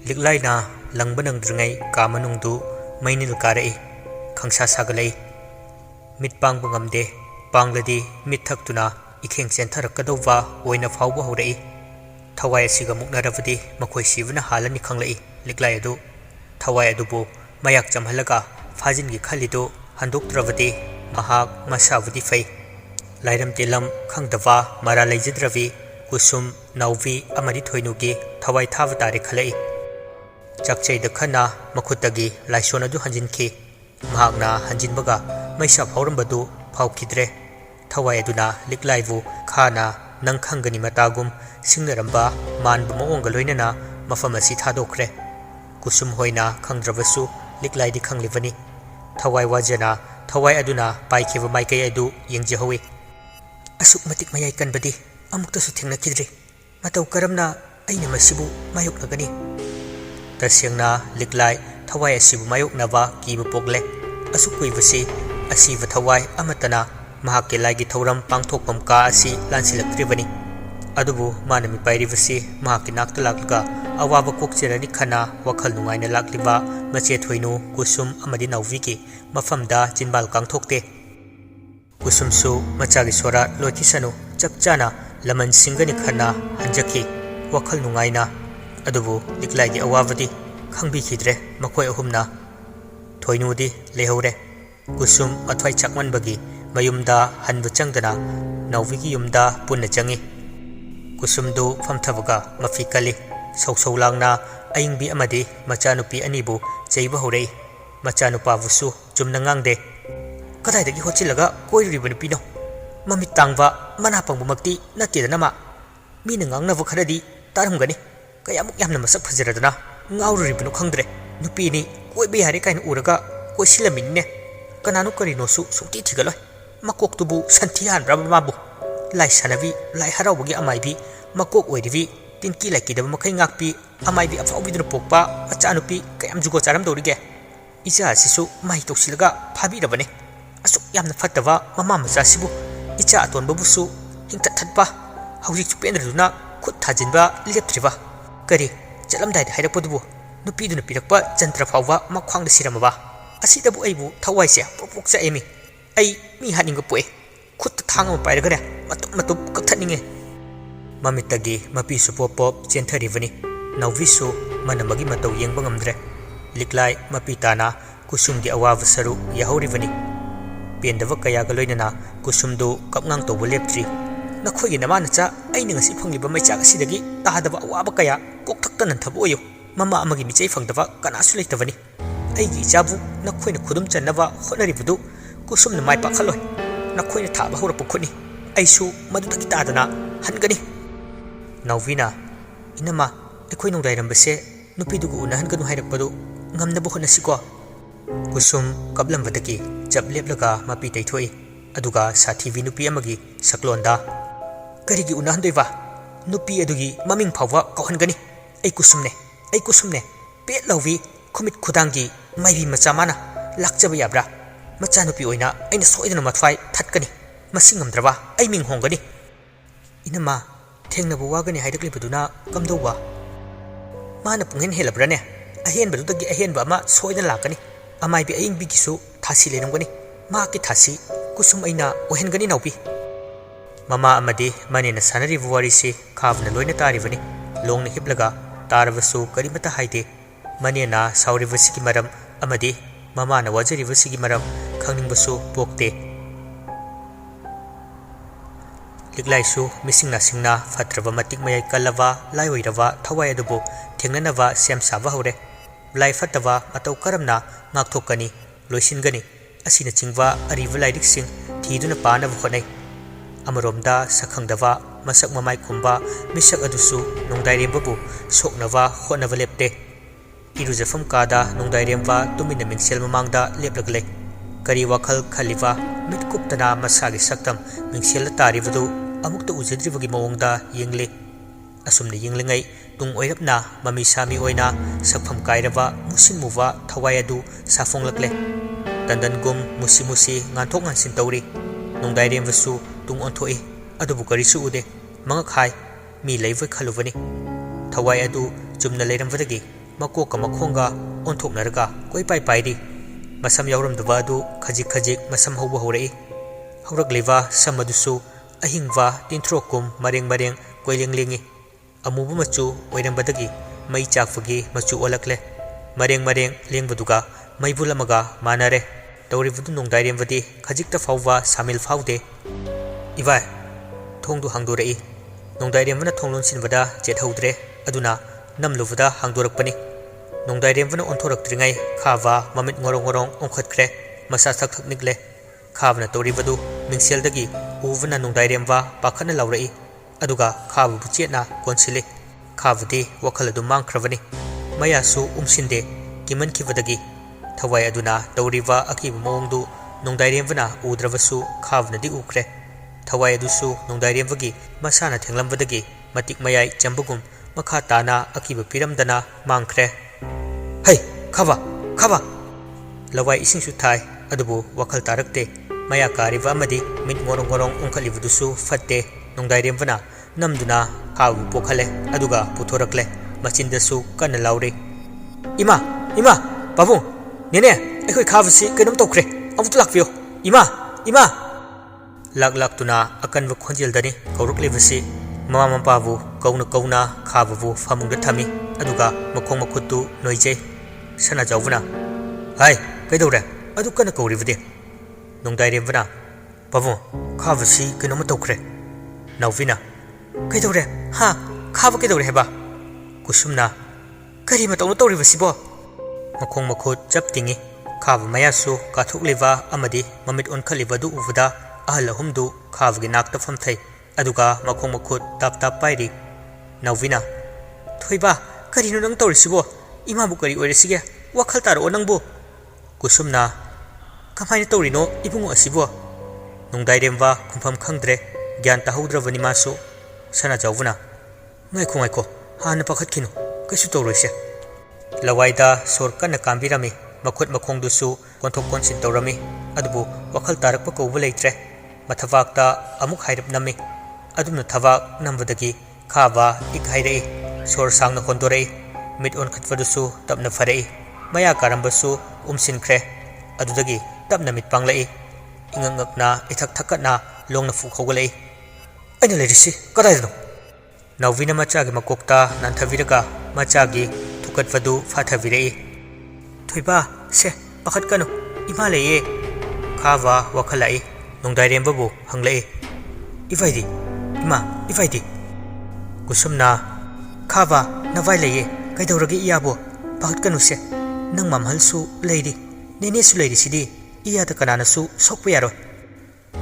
लिक्लाइना lung नंद्रिङै का मनुंगदु मैनिल कारई खंसा सागलै मिट पांगबो ngamde पांगलदी मिट थक्तुना इखेंग चेंथरकदौवा ओइना फावबो हौरई थवाय असिगा मुक्नरबदी मखोय सिबना हालनि खंगलै लिक्लाइ अदु थवाय अदुबो मयाक चमहलगा फाजिनगी खलिदो हंदोक्त्रबदी महाक मसाबदी फै लाइरम तेलम खंगदवा मरा लैजद्रवी कुसुम नौवी अमरी थोइनुगी थवाय थाव तारे खलै चकचैद खना मखुतगी लाइसोन अदु हंजिनखी महाकना हंजिनबगा मैसा फावरंबदु फावखिद्रे थवाय अदुना लिक्लाइबु खाना नंग खंगनी मतागुम सिंगरंबा मानब मओंग लोइनना मफम असि थादोखरे कुसुम होइना खंगद्रबसु लिक्लाइदि खंगलिबनी थवाय वाजना थवाय अदुना पाइखेब माइकै अदु यंगजेहौइ असुक मतिक मयाइ कनबदी अमुक्तसु थेंगनखिद्रे मतौ करमना अइना मसिबु मायोक्नगनी तसेंगना लिक्लाइ थवाय असिबु मायोक्नबा कीबु पोगले असुक कुइबसि असिब थवाय अमतना महाके लाइगी थौरम पांगथोकपम का असि लानसिलक्त्रिबनी अदुबु मानमी पाइरिबसि महाके नाक्ता लाक्लगा अवाब कोकचेरनि खना वखल नुंगाइना लाक्लिबा मचे थोइनु कुसुम अमदि नौवीकी मफमदा चिनबाल कांगथोकते कुसुमसु मचागी सोरा लोइकिसनु चपचाना लमन सिंगनी खना हंजकी वखल नुंगाइना अदुबु लिक्लाइगी अवाबदी खंबिखिद्रे मखोय अहुमना थोइनुदी लेहौरे कुसुम अथवाई चकमनबगी मयुमदा हनबु चंगदना नौवीगी युमदा पुन्ना चंगी कुसुमदु फमथबगा मफी कली सौसौलांगना अयिंगबी अमदि मचानुपी अनिबु चैबा हौरई मचानुपाबुसु चुमना ngángदे कदाइदगी होचिलगा कोइरिबा नुपीनो ममित तांगबा मनापंगबमक्ति नतेदनामा मीना ngángनबु खरदी तारमगनी कयामुक यामना मसक फजरदना ngáउरिबनु खंगद्रे नुपीनी कोइबे यारे काइन उरगा कोइसिलमिनने कनानु करिनोसु सुक्ति थिगलोय मकोक्तुबु संथियान ब्राबा माबु लाई सनबी लाई हरावगी अमाइबी मकोक ओइरिबी तिनकी लाइकिदब मखै ngakpi अमाइबी अफाउबिदुन पोकपा मचानुपी कयाम जुगो चारम दौरिगे इचा सिसु माइ तोसिलगा फाबिरबने असुक यामना फटबा ममा मचासिबु इचा अतोनबबुसु हिंगथथथपा हौजिक पेंद्रदुना खुद थाजिनबा लेप्त्रिबा करी चलमदाइ हाइरपदुबु नुपीदुना पिरकपा जंत्र फावबा मख्वांग सिरमबा असिदबु अइबु थवाइसे पोकपोकचा एमी अइ मी हानिंग पोए खुद थांग पाइरगरे मतुप मतुप कथनिंगे ममितगी मपीसु पोप चेंथरिबनी नौवीसु मनमगी मतौ येंबा ngamdre लिक्लाइ मपीताना कुसुमगी अवाब सरु यहौरिबनी पेंदव कयागा लोइनना कुसुमदु कपngang तौबु लेप्त्रि नखोइगी नमानचा अइना ngasi फंगिबा मैचाक सिदगी तादबा अवाब कया कोकथक्ता नंथबो ओयो ममा अमगी मिचै फंगदबा कनासु लेतबनी अइगी इचाबु नखोइना खुदुम चन्नबा होनरिबदु कुसुमना माइ पाखलोय नखोइना थाबा हौरपु खुनि अइसु मदुदगी तादना हनगनी नौवीना इनमा अखोइ नोंदाइरंबसे नुपीदुगु उनहनगनु हाइरकपदु ngamnabo honasiko kusum kablambadagi jableplaga mapi taithoi aduga sathivi nupi amagi saklonda karigi unahandoiwa nupi adugi maming phawwa kauhangani ai kusumne pet lawi khumit khudangi maibi machamana lakjaba yabra macha nupi oina aina soidana mathwai thatkani masingamdrawa ai ming hongani inama thengnabu wagani haidaklibaduna kamdowa mana pungen helabrane अहेन बदुदगी अहेन बमा सोइदन लाकनी अमाइ बि अइंग बिगिसु थासी लेरंगनी मा की थासी कुसुम अइना ओहेनगनी नौबी mama अमदि मनेना सानरी Warsi खावना लोइना तारिबनी लोंगना हिबलगा तारबसु करिमता हाइदे मनेना साउरिबसिगी मरम अमदि ममाना वाजरिबसिगी मरम खंगनिंगबसु पोक्ते लिग्लाइसु मिसिंगना सिंगना फत्रबा मतिक मयाइ कल्लबा लाइओइरबा थवाय अदुबु थेंगननबा same साबा हौरे लाई फटवा मतौ करमना ngakthokani loisingani asina chingwa ariba lairik sing thiduna panab honai amaromda sakhangdawa masak mamai khumba misak adusu nongdairembabu soknawa honava lepte irujafam kada nongdairemba tumina mingsel mamangda leplagle kari wakhal khaliwa mitkuptana masagi saktam mingsel taribadu amukta ujadribagi mawongda yengle asumna yinglingai tung oirapna mami sami oina sakpham kairaba musin muwa thawai adu safong lakle dandan gum musi musi nganthok ngansin tawri nongdairem wasu tung onthoi adu bukari su ude manga khai mi leivoi khalubani thawai adu chumna leiram wadagi ꯃꯀꯣꯛꯀ ꯃꯈꯣꯡꯒ ꯑꯣꯟꯊꯣꯛꯅꯔꯒ ꯀꯣꯏꯄꯥꯏ ꯄꯥꯏꯔꯤ masam yauramdaba adu khajik khajik masam hauba haurai haurakliba sam adusu ahingwa tinthrokum mareng mareng koileng lengi amubu machu oirambadagi mai chakfagi machu olakle mareng mareng lengbaduga maibulamaga manare tawribudu nongdairemwadi khajikta fawwa samil fawde ibai thongdu hangdorai nongdairemwana thonglon sinbada jethaudre aduna namlubada hangdorakpani nongdairemwana onthoraktringai khava mamit ngorong ngorong ongkhatkre masa thak thak nikle khavna toribadu mingseldagi uvana nongdairemwa pakhana laurai aduga khabu buchetna konsili khavudi wakhaladu mangkhravani mayasu umsinde kiman khibadagi thawai aduna tawriba akiba mongdu nongdairemwana udrabasu khavnadi ukre thawai adusu nongdairemwagi masana thenglambadagi matik mayai chambugum makha tana akiba piramdana mangkhre hey khaba khaba lawai ising su thai adubu wakhal tarakte maya kariba amadi mit ngorong ngorong ongkhalibudusu fatte nongdairemwana namduna khabu pokhale aduga puthorakle machindasu kana laure ima ima babu nene ekhoi khabasi kenom tokre amutu lakpio ima ima lak lak tuna akanwa khonjel dani kauruklebasi mama mapabu kauna kauna khababu famungda thami aduga makhong makhutu noije sana jawuna hai kaidore adu kana kauribde nongdairemwana babu khabasi kenom tokre nawina kaidore ha khaba kaidore heba kusumna kari matawna tawribasibo makhong makhut chaptingi khaba mayasu kathukliba amadi mamit onkhaliba du ubada ahal ahumdu khavgi nakta famthai aduga makhong makhut tap tap pairi nawina thoiba karino nang tawrisibo ima bu kari oiresige wakhal taro nangbu kusumna kamaina tawrino ibungo asibo nongdairemwa khumpham khangdre gyan tahudravani masu sana jawuna ngaikho ngaikho hana pakhatkinu kaisu tawroise lawaida sorkana kambirami makhut makhongdusu konthok konsin tawrami adubu wakhal tarakpa kouba leitre mathawakta amuk hairap nami adumna thawak nambadagi khaba ikhairei sor sangna hondorei mit on khatwadusu tapna farei maya karambasu umsinkhre adudagi tapna mit panglei ingangakna ithak thakatna longna fu khawgalei aina lerisi kadaidno nawina machagi makokta nanthaviraga machagi thukatwadu fathavirei thoiba se pakhat kanu ima leye khaba wakhalai nongdairembabu hanglei ivaidi ima ivaidi kusumna khaba nawai leye kaidoragi iyabo pakhat kanu se nang mamhalsu leidi nene su leidi sidi iyada kanana su sokpa yaro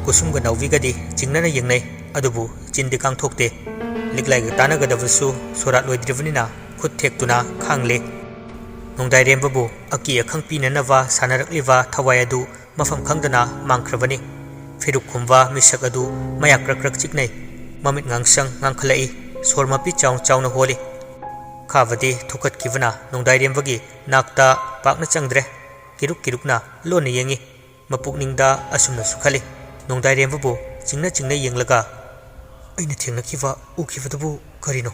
kusumga nawigadi jingnana yengnai adubu chindi kangthokte liklai ga tanagadabusu sorat loidrivanina khut thektuna khangle nongdairembabu aki akhang pinanawa sanarakliwa thawai adu mafam khangdana mangkhravani firuk khumwa misak adu mayak rakrak chiknai mamit ngangsang ngangkhalai sormapi chaw chawna holi khavadi thukat kivana nongdairembagi nakta pakna changdre kiruk kirukna lone yengi mapukningda asumna sukhali nongdairembabu chingna chingna yenglaga aina thengna kiwa ukivadabu karino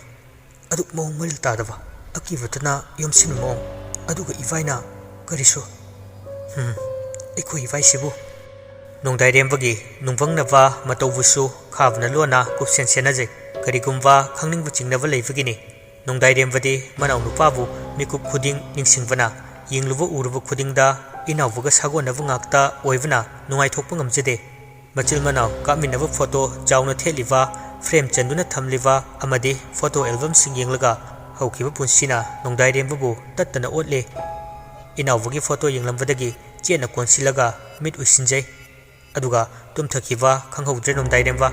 aduk mong maril tadaba akivatana yomsin mong aduga ivaina kariso eko ivai sibu nongdairembagi nungwangnaba matawbusu khavna lona kupsen senajai karigumwa khangningbu chingnaba leibagini nongdairembadi manau nupabu mikup khuding ningsingwana yingluba uruba khudingda inawbuga sagonabu ngakta oibana nungaithokpa ngamjade machil manau kaminaba photo chawna theliba frame chanduna thamliba amadi photo album sing yenglaga haukiba punsina nongdairembabu tattana otle inawbugi photo yenglambadagi chena konsilaga mit usinjai aduga tumthakiba khanghaudre nongdairemba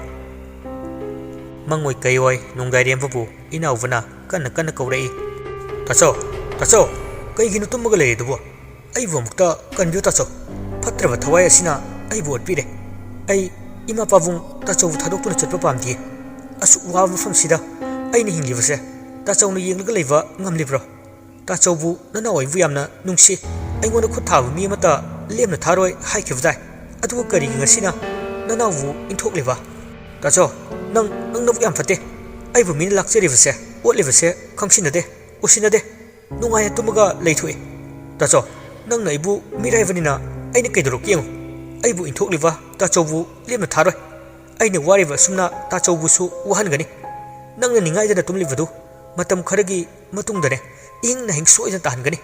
mangoi kaioi nongdairembabu inawbana kana kana kaurei tacho kaiginu tummaga leidubo aibu mukta kanbyo tacho phatraba thawai asina aibu otpire ai ima pabung tacho thadokpuna chatpa pamdi asu wabu famsida aina hinglibase tacho nu yenglaga leiba ngamlibro tacho bu nana oibu yamna nungsi aingona khuthabu mi mata lemna tharoi haikibdai aduga kari ngasina nanawu inthokliba tacho nang nabu yam fate aibu min lakcheribase otlibase khangsinade usinade ꯅꯨꯡꯉꯥꯏꯅ ꯇꯨꯝꯃꯒ ꯂꯩꯊꯣꯛꯏ ꯇꯥꯆꯧ ꯅꯪꯅ ꯑꯩꯕꯨ ꯃꯤꯔꯥꯏꯕꯅꯤꯅ ꯑꯩꯅ ꯀꯩꯗꯧꯔꯛꯀꯦ ꯌꯦꯡꯉꯨ ꯑꯩꯕꯨ ꯏꯟꯊꯣꯛꯂꯤꯕ ꯇꯥꯆꯧꯕꯨ ꯂꯦꯝꯅ ꯊꯥꯔꯣꯏ ꯑꯩꯅ ꯋꯥꯔꯤꯕ ꯑꯁꯨꯝꯅ ꯇꯥꯆꯧꯕꯨꯁꯨ ꯋꯥꯍꯟꯒꯅꯤ ꯅꯪꯅ ꯅꯤꯡꯉꯥꯏꯗꯅ ꯇꯨꯝꯂꯤꯕꯗꯨ ꯃꯇꯝ ꯈꯔꯒꯤ ꯃꯇꯨꯡꯗꯅꯦ ꯏꯪꯅ ꯍꯤꯡ ꯁꯣꯏꯗꯅ ꯇꯥꯍꯟꯒꯅꯤ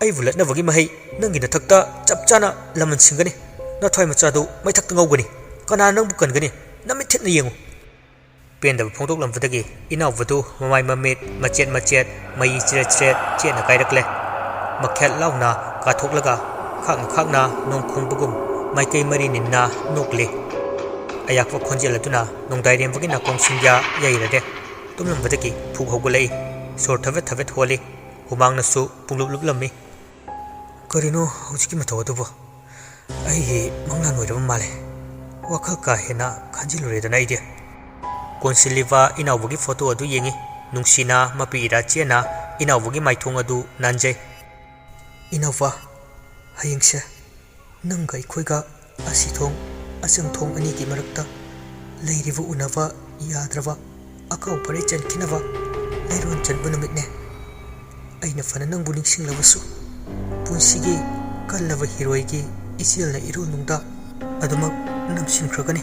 ꯑꯩꯕꯨ ꯂꯠꯅꯕꯒꯤ ꯃꯍꯩ ꯅꯪꯒꯤ ꯅꯊꯛꯇ ꯆꯞ ꯆꯥꯅ ꯂꯃꯟ ꯁꯤꯡꯒꯅꯤ ꯅꯊ꯭ꯋꯥꯏ ꯃꯆꯥꯗꯨ ꯃꯩꯊꯛꯇ ꯉꯧꯒꯅꯤ ꯀꯅꯥ ꯅꯪꯕꯨ ꯀꯟꯒꯅꯤ ꯅꯃꯤꯠ ꯊꯤꯠꯅ ꯌꯦꯡꯉꯨ ꯄꯦꯟꯗꯕ ꯐꯣꯡꯗꯣꯛꯂꯝꯕꯗꯒꯤ ꯏꯅꯥꯎꯕꯗꯨ ꯃꯃꯥꯏ ꯃꯃꯤꯠ ꯃꯆꯦꯠ ꯃꯆꯦꯠ ꯃꯩ ꯆꯤꯔꯦꯠ ꯆꯤꯔꯦꯠ ꯆꯦꯠꯅ ꯀꯥꯏꯔꯛꯂꯦ ꯃꯈꯦꯠ ꯂꯥꯎꯅ ꯀꯥꯊꯣꯛꯂꯒ ꯈꯥꯛꯅ ꯈꯥꯛꯅ ꯅꯣꯡ ꯈꯣꯡꯕꯒꯨꯝ ꯃꯥꯏꯀꯩ ꯃꯔꯤ ꯅꯤꯟꯅ ꯅꯣꯛꯂꯤ ꯑꯌꯥꯛꯄ ꯈꯣꯟꯖꯦꯜ ꯑꯗꯨꯅ ꯅꯣꯡꯗꯥꯏꯔꯦꯝꯕꯒꯤ ꯅꯥꯀꯣꯡꯁꯤꯡꯌꯥ ꯌꯩꯔꯔꯦ ꯇꯨꯝꯂꯝꯕꯗꯒꯤ ꯐꯨꯛ ꯍꯧꯒꯠꯂꯛꯏ ꯁꯣꯔ ꯊꯕꯦꯠ ꯊꯕꯦꯠ ꯍꯣꯜꯂꯤ ꯍꯨꯃꯥꯡꯅꯁꯨ ꯄꯨꯡꯂꯨꯞ ꯂꯨꯞꯂꯝꯃꯤ ꯀꯔꯤꯅꯣ ꯍꯧꯖꯤꯛꯀꯤ ꯃꯇꯧ ꯑꯗꯨꯕꯨ ꯑꯩꯒꯤ ꯃꯪꯂꯥꯟ ꯑꯣꯏꯔꯕ ꯃꯥꯜꯂꯦ ꯋꯥꯈꯜ ꯀꯥ ꯍꯦꯟꯅ ꯈꯟꯖꯤꯜꯂꯨꯔꯦꯗꯅ ꯑꯩꯗꯤ ꯀꯣꯟꯁꯤꯜꯂꯤꯕ ꯏꯅꯥꯎꯕꯒꯤ ꯐꯣꯇꯣ ꯑꯗꯨ ꯌꯦꯡꯉꯤ ꯅꯨꯡꯁꯤꯅ ꯃꯄꯤ ꯏꯔꯥ ꯆꯦꯅ ꯏꯅꯥꯎꯕꯒꯤ ꯃꯥꯏꯊꯣꯡ ꯑꯗꯨ ꯅꯥꯟꯖꯩ ꯏꯅꯥꯎꯕ ꯍꯌꯦꯡꯁꯦ ꯅꯪꯒ ꯑꯩꯈꯣꯏꯒ ꯑꯁꯤꯊꯣꯡ ꯑꯆꯪꯊꯣꯡ ꯑꯅꯤꯒꯤ ꯃꯔꯛꯇ ꯂꯩꯔꯤꯕ ꯎꯅꯕ ꯌꯥꯗ꯭ꯔꯕ ꯑꯀꯥꯎ ꯄꯔꯩ ꯆꯟꯈꯤꯅꯕ ꯂꯩꯔꯣꯟ ꯆꯟꯕ ꯅꯨꯃꯤꯠꯅꯦ ꯑꯩꯅ ꯐꯅ ꯅꯪꯕꯨ ꯅꯤꯡꯁꯤꯡꯂꯕꯁꯨ ꯄꯨꯟꯁꯤꯒꯤ ꯀꯜꯂꯕ ꯍꯤꯔꯣꯏꯒꯤ ꯏꯆꯦꯜꯅ ꯏꯔꯣꯜꯅꯨꯡꯗ ꯑꯗꯨꯃꯛ ꯅꯝꯁꯤꯟꯈ꯭ꯔꯒꯅꯤ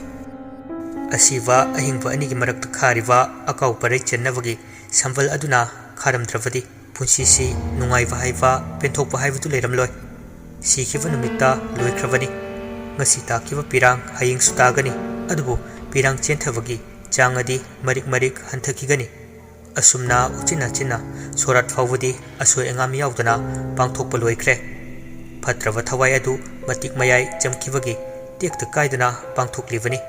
ꯑꯁꯤꯕ ꯑꯍꯤꯡꯕ ꯑꯅꯤꯒꯤ ꯃꯔꯛꯇ ꯈꯥꯔꯤꯕ ꯑꯀꯥꯎ ꯄꯔꯩ ꯆꯟꯅꯕꯒꯤ ꯁꯝꯕꯜ ꯑꯗꯨꯅ ꯈꯥꯔꯝꯗ꯭ꯔꯕꯗꯤ ꯄꯨꯟꯁꯤꯁꯤ ꯅꯨꯡꯉꯥꯏꯕ ꯍꯥꯏꯕ ꯄꯦꯟꯊꯣꯛꯄ ꯍꯥꯏꯕꯗꯨ ꯂꯩꯔꯝꯂꯣꯏ ꯁꯤꯈꯤꯕ ꯅꯨꯃꯤꯠꯇ ꯂꯣꯏꯈ꯭ꯔꯕꯅꯤ ꯉꯁꯤ ꯇꯥꯈꯤꯕ ꯄꯤꯔꯥꯡ ꯍꯌꯦꯡꯁꯨ ꯇꯥꯒꯅꯤ ꯑꯗꯨꯕꯨ ꯄꯤꯔꯥꯡ ꯆꯦꯟꯊꯕꯒꯤ ꯆꯥꯡ ꯑꯗꯤ ꯃꯔꯤꯛ ꯃꯔꯤꯛ ꯍꯟꯊꯈꯤꯒꯅꯤ ꯑꯁꯨꯝꯅ ꯎꯆꯤꯟ ꯅꯥꯆꯤꯟꯅ ꯁꯣꯔꯥꯠ ꯐꯥꯎꯕꯗꯤ ꯑꯁꯣꯏ ꯑꯉꯥꯝ ꯌꯥꯎꯗꯅ ꯄꯥꯡꯊꯣꯛꯄ ꯂꯣꯏꯈ꯭ꯔꯦ ꯐꯠꯇ꯭ꯔꯕ ꯊꯋꯥꯏ ꯑꯗꯨ ꯃꯇꯤꯛ ꯃꯌꯥꯏ ꯆꯝꯈꯤꯕꯒꯤ ꯇꯦꯛꯇ ꯀꯥꯏꯗꯅ ꯄꯥꯡꯊꯣꯛꯂꯤꯕꯅꯤ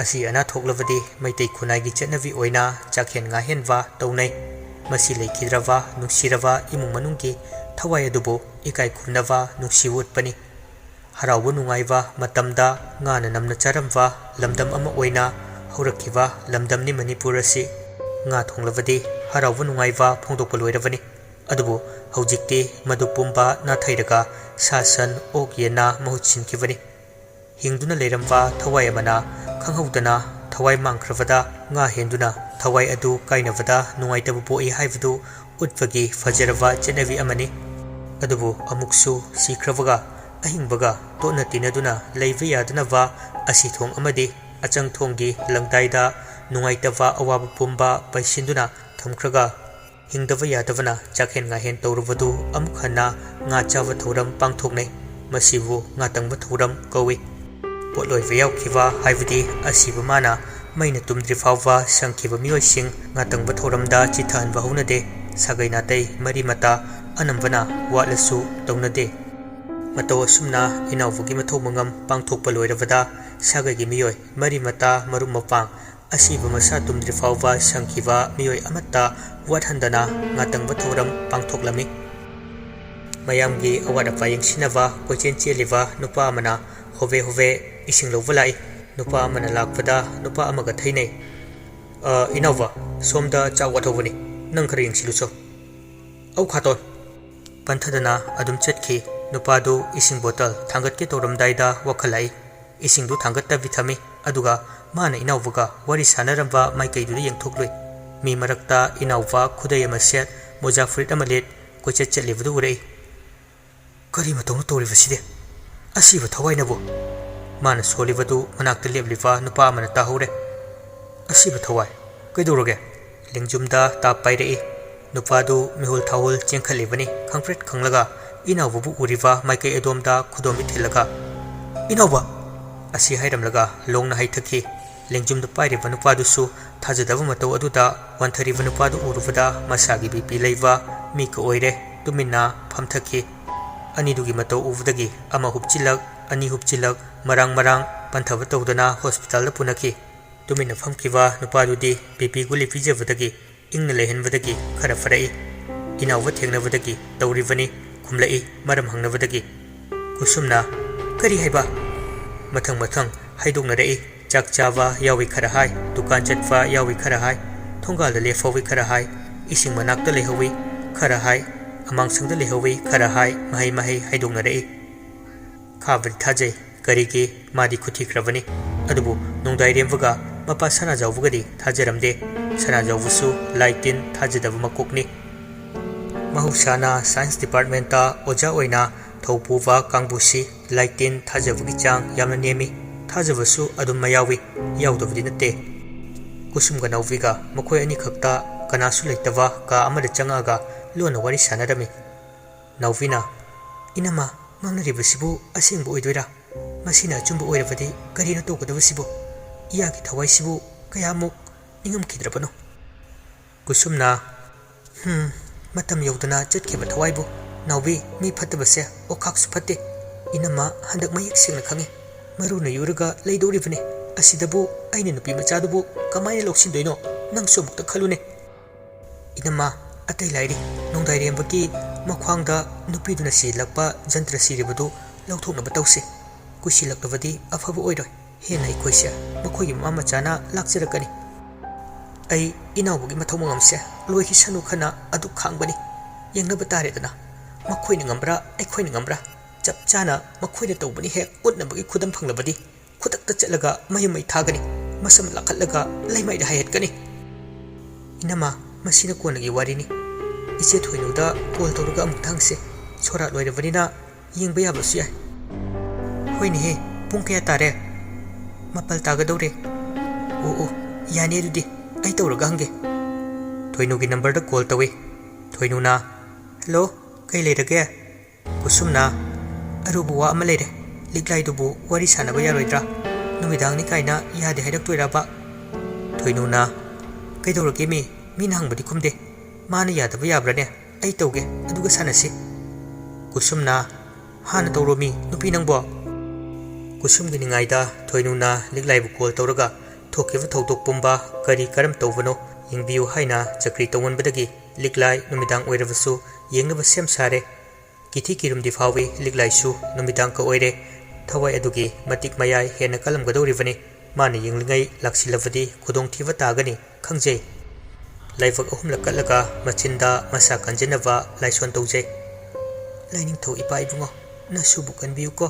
ꯑꯁꯤ ꯑꯅꯥ ꯊꯣꯛꯂꯕꯗꯤ ꯃꯩꯇꯩ ꯈꯨꯟꯅꯥꯏꯒꯤ ꯆꯠꯅꯕꯤ ꯑꯣꯏꯅ ꯆꯥꯛꯍꯦꯟ ꯉꯥꯍꯦꯟꯕ ꯇꯧꯅꯩ ꯃꯁꯤ ꯂꯩꯈꯤꯗ꯭ꯔꯕ ꯅꯨꯡꯁꯤꯔꯕ ꯏꯃꯨꯡ ꯃꯅꯨꯡꯒꯤ ꯊꯋꯥꯏ ꯑꯗꯨꯕꯨ ꯏꯀꯥꯏ ꯈꯨꯝꯅꯕ ꯅꯨꯡꯁꯤꯕ ꯎꯠꯄꯅꯤ ꯍꯔꯥꯎꯕ ꯅꯨꯡꯉꯥꯏꯕ ꯃꯇꯝꯗ ꯉꯥꯅ ꯅꯝꯅ ꯆꯥꯔꯝꯕ ꯂꯝꯗꯝ ꯑꯃ ꯑꯣꯏꯅ ꯍꯧꯔꯛꯈꯤꯕ ꯂꯝꯗꯝꯅꯤ ꯃꯅꯤꯄꯨꯔ ꯑꯁꯤ ꯉꯥ ꯊꯣꯡꯂꯕꯗꯤ ꯍꯔꯥꯎꯕ ꯅꯨꯡꯉꯥꯏꯕ ꯐꯣꯡꯗꯣꯛꯄ ꯂꯣꯏꯔꯕꯅꯤ ꯑꯗꯨꯕꯨ ꯍꯧꯖꯤꯛꯇꯤ ꯃꯗꯨ ꯄꯨꯝꯕ ꯅꯥꯊꯩꯔꯒ ꯁꯥ ꯁꯟ ꯑꯣꯛ ꯌꯦꯟꯅ ꯃꯍꯨꯠ ꯁꯤꯟꯈꯤꯕꯅꯤ ꯍꯤꯡꯗꯨꯅ ꯂꯩꯔꯝꯕ ꯊꯋꯥꯏ ꯑꯃꯅ ꯈꯪꯍꯧꯗꯅ ꯊꯋꯥꯏ ꯃꯥꯡꯈ꯭ꯔꯕꯗ ꯉꯥ ꯍꯦꯟꯗꯨꯅ ꯊꯋꯥꯏ ꯑꯗꯨ ꯀꯥꯏꯅꯕꯗ ꯅꯨꯡꯉꯥꯏꯇꯕ ꯄꯣꯛꯏ ꯍꯥꯏꯕꯗꯨ ꯎꯠꯄꯒꯤ ꯐꯖꯔꯕ ꯆꯠꯅꯕꯤ ꯑꯃꯅꯤ ꯑꯗꯨꯕꯨ ꯑꯃꯨꯛꯁꯨ ꯁꯤꯈ꯭ꯔꯕꯒ ꯑꯍꯤꯡꯕꯒ ꯇꯣꯠꯅ ꯇꯤꯟꯅꯗꯨꯅ ꯂꯩꯕ ꯌꯥꯗꯅꯕ ꯑꯁꯤꯊꯣꯡ ꯑꯃꯗꯤ ꯑꯆꯪꯊꯣꯡꯒꯤ ꯂꯪꯗꯥꯏꯗ ꯅꯨꯡꯉꯥꯏꯇꯕ ꯑꯋꯥꯕ ꯄꯨꯝꯕ ꯄꯩꯁꯤꯟꯗꯨꯅ ꯊꯝꯈ꯭ꯔꯒ ꯍꯤꯡꯗꯕ ꯌꯥꯗꯕꯅ ꯆꯥꯛꯍꯦꯟ ꯉꯥꯍꯦꯟ ꯇꯧꯔꯨꯕꯗꯨ ꯑꯃꯨꯛ ꯍꯟꯅ ꯉꯥ ꯆꯥꯕ ꯊꯧꯔꯝ ꯄꯥꯡꯊꯣꯛꯅꯩ ꯃꯁꯤꯕꯨ ꯉꯥꯇꯪꯕ ꯊꯧꯔꯝ ꯀꯧꯏ ꯄꯣꯠꯂꯣꯏꯕ ꯌꯥꯎꯈꯤꯕ ꯍꯥꯏꯕꯗꯤ ꯑꯁꯤꯕ ꯃꯥꯅ ꯃꯩꯅ ꯇꯨꯝꯗ꯭ꯔꯤ ꯐꯥꯎꯕ ꯁꯪꯈꯤꯕ ꯃꯤꯑꯣꯏꯁꯤꯡ ꯉꯥꯇꯪꯕ ꯊꯧꯔꯝꯗ ꯆꯤꯊꯍꯟꯕ ꯍꯧꯅꯗꯦ ꯁꯥꯒꯩ ꯅꯥꯇꯩ ꯃꯔꯤ ꯃꯇꯥ ꯑꯅꯝꯕꯅ ꯋꯥꯠꯂꯁꯨ ꯇꯧꯅꯗꯦ ꯃꯇꯧ ꯑꯁꯨꯝꯅ ꯏꯅꯥꯎꯕꯒꯤ ꯃꯊꯧ ꯃꯉꯝ ꯄꯥꯡꯊꯣꯛꯄ ꯂꯣꯏꯔꯕꯗ ꯁꯥꯒꯩꯒꯤ ꯃꯤꯑꯣꯏ ꯃꯔꯤ ꯃꯇꯥ ꯃꯔꯨꯞ ꯃꯄꯥꯡ ꯑꯁꯤꯕ ꯃꯁꯥ ꯇꯨꯝꯗ꯭ꯔꯤ ꯐꯥꯎꯕ ꯁꯪꯈꯤꯕ ꯃꯤꯑꯣꯏ ꯑꯃꯠꯇ ꯋꯥꯠꯍꯟꯗꯅ ꯉꯥꯇꯪꯕ ꯊꯧꯔꯝ ꯄꯥꯡꯊꯣꯛꯂꯝꯃꯤ ꯃꯌꯥꯝꯒꯤ ꯑꯋꯥꯠ ꯑꯄꯥ ꯌꯦꯡꯁꯤꯟꯅꯕ ꯀꯣꯏꯆꯦꯟ ꯆꯦꯜꯂꯤꯕ ꯅꯨꯄꯥ ꯑꯃꯅ ꯍꯣꯕꯦ ꯍꯣꯕꯦ ꯏꯁꯤꯡ ꯂꯧꯕ ꯂꯥꯛꯏ ꯅꯨꯄꯥ ꯑꯃꯅ ꯂꯥꯛꯄꯗ ꯅꯨꯄꯥ ꯑꯃꯒ ꯊꯩꯅꯩ ꯏꯅꯥꯎꯕ ꯁꯣꯝꯗ ꯆꯥꯛ ꯋꯥꯠꯍꯧꯕꯅꯤ ꯅꯪ ꯈꯔ ꯌꯦꯡꯁꯤꯜꯂꯨꯆꯣ ꯑꯧ ꯈꯥꯇꯣꯟ ꯄꯟꯊꯗꯅ ꯑꯗꯨꯝ ꯆꯠꯈꯤ ꯅꯨꯄꯥꯗꯨ ꯏꯁꯤꯡ ꯕꯣꯇꯜ ꯊꯥꯡꯒꯠꯀꯦ ꯇꯧꯔꯝꯗꯥꯏꯗ ꯋꯥꯈꯠꯂꯛꯏ ꯏꯁꯤꯡꯗꯨ ꯊꯥꯡꯒꯠꯇꯕꯤ ꯊꯝꯃꯤ ꯑꯗꯨꯒ ꯃꯥꯅ ꯏꯅꯥꯎꯕꯒ ꯋꯥꯔꯤ ꯁꯥꯟꯅꯔꯝꯕ ꯃꯥꯏꯀꯩꯗꯨꯗ ꯌꯦꯡꯊꯣꯛꯂꯨꯏ ꯃꯤ ꯃꯔꯛꯇ ꯏꯅꯥꯎꯕ ꯈꯨꯗꯩ ꯑꯃ ꯁꯦꯠ ꯃꯣꯖꯥ ꯐꯨꯔꯤꯠ ꯑꯃ ꯂꯤꯠ ꯀꯣꯏꯆꯠ ꯆꯠꯂꯤꯕꯗꯨ ꯎꯔꯛꯏ ꯀꯔꯤ ꯃꯇꯧꯅ ꯇꯧꯔꯤꯕꯁꯤꯗꯤ ꯑꯁꯤꯕ ꯊꯋꯥꯏꯅꯕꯨ ꯃꯥꯅ ꯁꯣꯜꯂꯤꯕꯗꯨ ꯃꯅꯥꯛꯇ ꯂꯦꯞꯂꯤꯕ ꯅꯨꯄꯥ ꯑꯃꯅ ꯇꯥꯍꯧꯔꯦ ꯑꯁꯤꯕ ꯊꯋꯥꯏ ꯀꯩꯗꯧꯔꯒꯦ ꯂꯦꯡꯖꯨꯝꯗ ꯇꯥꯞ ꯄꯥꯏꯔꯛꯏ ꯅꯨꯄꯥꯗꯨ ꯃꯤꯍꯨꯜ ꯊꯥꯍꯨꯜ ꯆꯦꯟꯈꯠꯂꯤꯕꯅꯤ ꯈꯪꯄ꯭ꯔꯦꯠ ꯈꯪꯂꯒ ꯏꯅꯥꯎꯕꯕꯨ ꯎꯔꯤꯕ ꯃꯥꯏꯀꯩ ꯑꯗꯣꯝꯗ ꯈꯨꯗꯣꯝꯕꯤ ꯊꯤꯜꯂꯒ ꯏꯅꯥꯎꯕ ꯑꯁꯤ ꯍꯥꯏꯔꯝꯂꯒ ꯂꯣꯡꯅ ꯍꯥꯏꯊꯈꯤ ꯂꯦꯡꯖꯨꯝꯗ ꯄꯥꯏꯔꯤꯕ ꯅꯨꯄꯥꯗꯨꯁꯨ ꯊꯥꯖꯗꯕ ꯃꯇꯧ ꯑꯗꯨꯗ ꯋꯥꯟꯊꯔꯤꯕ ꯅꯨꯄꯥꯗꯨ ꯎꯔꯨꯕꯗ ꯃꯁꯥꯒꯤ ꯕꯤꯄꯤ ꯂꯩꯕ ꯃꯤꯀ ꯑꯣꯏꯔꯦ ꯇꯨꯃꯤꯟꯅ ꯐꯝꯊꯈꯤ ꯑꯅꯤꯗꯨꯒꯤ ꯃꯇꯧ ꯎꯕꯗꯒꯤ ꯑꯃ ꯍꯨꯞꯆꯤꯜꯂꯛ ꯑꯅꯤ ꯍꯨꯞꯆꯤꯜꯂꯛ ꯃꯔꯥꯡ ꯃꯔꯥꯡ ꯄꯟꯊꯕ ꯇꯧꯗꯨꯅ ꯍꯣꯁꯄꯤꯇꯥꯜꯗ ꯄꯨꯅꯈꯤ ꯇꯨꯃꯤꯟꯅ ꯐꯝꯈꯤꯕ ꯅꯨꯄꯥꯗꯨꯗꯤ ꯕꯤꯄꯤ ꯒꯨꯂꯤ ꯄꯤꯖꯕꯗꯒꯤ ꯏꯪꯅ ꯂꯩꯍꯟꯕꯗꯒꯤ ꯈꯔ ꯐꯔꯛꯏ ꯏꯅꯥꯎꯕ ꯊꯦꯡꯅꯕꯗꯒꯤ ꯇꯧꯔꯤꯕꯅꯤ ꯈꯨꯝꯂꯛꯏ ꯃꯔꯝ ꯍꯪꯅꯕꯗꯒꯤ ꯀꯨꯁꯨꯝꯅ ꯀꯔꯤ ꯍꯥꯏꯕ ꯃꯊꯪ ꯃꯊꯪ ꯍꯥꯏꯗꯣꯛꯅꯔꯛꯏ ꯆꯥꯛ ꯆꯥꯕ ꯌꯥꯎꯏ ꯈꯔ ꯍꯥꯏ ꯗꯨꯀꯥꯟ ꯆꯠꯄ ꯌꯥꯎꯏ ꯈꯔ ꯍꯥꯏ ꯊꯣꯡꯒꯥꯜꯗ ꯂꯦꯞꯍꯧꯏ ꯈꯔ ꯍꯥꯏ ꯏꯁꯤꯡ ꯃꯅꯥꯛꯇ ꯂꯩꯍꯧꯏ ꯈꯔ ꯍꯥꯏ ꯑꯃꯥꯡꯁꯪꯗ ꯂꯩꯍꯧꯏ ꯈꯔ ꯍꯥꯏ ꯃꯍꯩ ꯃꯍꯩ ꯍꯥꯏꯗꯣꯛꯅꯔꯛꯏ ꯈꯥꯕꯗꯤ ꯊꯥꯖꯩ ꯀꯔꯤꯒꯤ ꯃꯥꯗꯤ ꯈꯨꯊꯤꯈ꯭ꯔꯕꯅꯤ ꯑꯗꯨꯕꯨ ꯅꯣꯡꯗꯥꯏꯔꯦꯝꯕꯒ ꯃꯄꯥ ꯁꯅꯥꯖꯥꯎꯕꯒꯗꯤ ꯊꯥꯖꯔꯝꯗꯦ ꯁꯅꯥꯖꯥꯎꯕꯁꯨ ꯂꯥꯏ ꯇꯤꯟ ꯊꯥꯖꯗꯕ ꯃꯀꯣꯛꯅꯤ mahusana science department ta oja oina thaupuwa kangbusi laitin thajabagi chang yamna nemi thajabsu adum mayawi yaudabdi nate kusum ga nauviga makoi ani khakta kanasu leitava ka amada changaga lona wari sanadami nauvina inama mangnaribasibu asingbu oidoira masina chumbu oirabadi karina tokodabasibu iyagi thawai kayamuk ningam kidrabano kusumna matam yaudana chatkiba thawaibu naubi mi phatabase okhaksu phate inama handak mayek singna khangi maruna yuraga leidoribane asidabu aina nupi machadubu kamaina loksindoino nangso mukta khalune inama atai lairi nongdairembaki makhwangda nupiduna silakpa jantra siribadu lauthokna batause kusilaknabadi afaba oiroi hena ikoise makhoi mama chana lakchirakani ai inawbugi mathomngamse loiki sanu khana adu khangbani yengnaba taredana makhoina ngambra aikhoina ngambra chap chana makhoina tawbani hek utnabagi khudam phanglabadi khutakta chatlaga mayumai thagani masam lakhatlaga laimaida hayetkani inama masina konagi warini iche thoinuda kol tawraga amthangse chora loirabanina yengba yabasu yai hoini he pung kaya tare mapal tagadore o yani dudi ai tawraga hange thoinugi number da call tawi thoinuna hello kai leirage kusumna arubu wa ama leire liglai dubu wari sanaba yaroidra numidangni kaina yade haidak toiraba thoinuna kai tawrage mi nangbadi khumde mana yadaba yabrane ai tawge aduga sanasi kusumna hana tawromi nupi nangbo kusumgi ningaida thoinuna liglai bu call tawraga thokiba thawdok pumba kari karam tawbano yingbiu haina chakri tawonbadagi liglai numidang oirabasu yengnaba sem sare kithi kirum di fawi liglai su numidang ka oire thawai adugi matik mayai hena kalam gadoribani mana yinglingai laksilabadi khudong thiba tagani khangjei laifak ahum lakalaga machinda masa kanjenaba laison tawjei laining thaw ipa ibungo nasubu kanbiu ko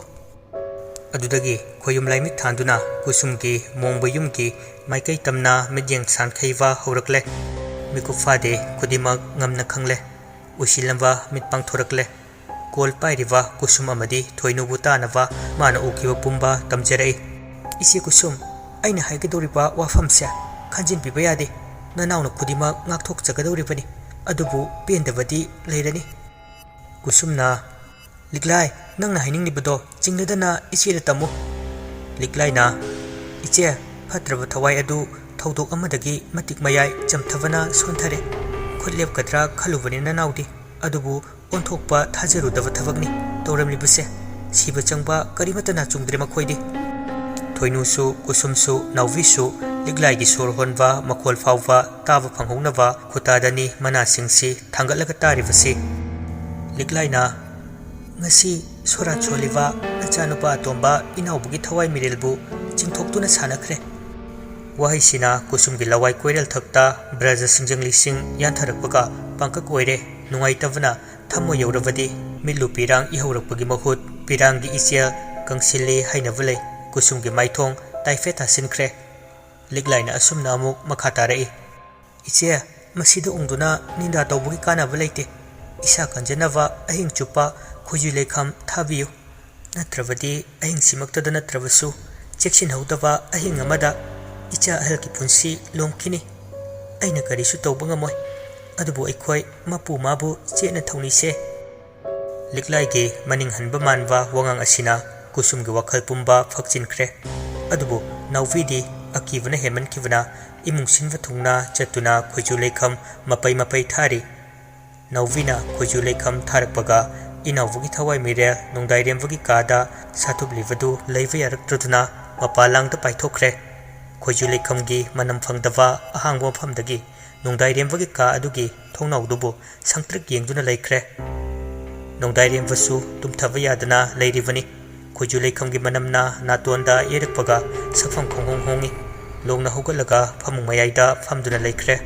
adudagi khoyum laimik thanduna kusumgi mongba yumgi maikai tamna medyeng sankhaiwa horakle mikufade kudimak ngamna khangle usilamba mitpang thorakle kol pairiwa kusum amadi thoinubu tanaba mana ukiwa pumba tamjerei isi kusum aina haigedoriba wafamse khanjin piba yade nanauna kudimak ngakthok chagadoribani adubu pendabadi leirani kusumna liglai nangna hainingnibudo chingnadana icheda tamu liglai na iche phatraba thawai adu thawdok amadagi matik mayai chamthavana sonthare khutlep kadra khalubani nanaudi adubu onthokpa thajarudaba thabakni tawramlibuse siba changba karimatana chungdre makhoidi thoinusu kusumsu nauvisu liglai gi sor honwa makhol phawwa taba phanghounaba khutadani mana singsi thangatlaga taribasi liglai na ngasi sora choliva achanupa tomba inaubugi thawai mirelbu chingthoktuna sanakhre wahisina kusumgi lawai koirel thakta braja singjang lising yantharakpaga pangkak oire nungaitabna thammo yaurabadi milu pirang ihaurakpagi mahut pirangi ichel kangsilli hainavale kusumgi maithong taifeta sinkhre liglaina asumna amuk makhatarei iche masida ungduna ninda tawbugi kanaba leite isa kanjanava ahing chupa khoju lekham thabiyu natrabadi ahing simaktada natrabasu cheksin haudaba ahing amada icha ahalki punsi lomkini aina karisu tawbanga moi adubu aikhoi mapu mabu chena thawni se liklai ge maning hanba manwa wangang asina kusum ge wakhal pumba phakchinkhre adubu nawvidi akibana heman kibana imung sinwa thungna chatuna khoju lekham mapai thari nawvina khoju lekham tharakpaga inawvugi thawai mire nongdairemvugi kada satublivadu leiva yaraktruduna mapalangda paithokre khoju lekhamgi manam phangdava ahangbo phamdagi nongdairemvugi ka adugi thongnawdubu sangtrik yengduna leikhre nongdairemvasu tumthava yadana leirivani khoju lekhamgi manamna natonda yerakpaga sapham khonghong hongi longna hogalaga phamung mayaida phamduna leikhre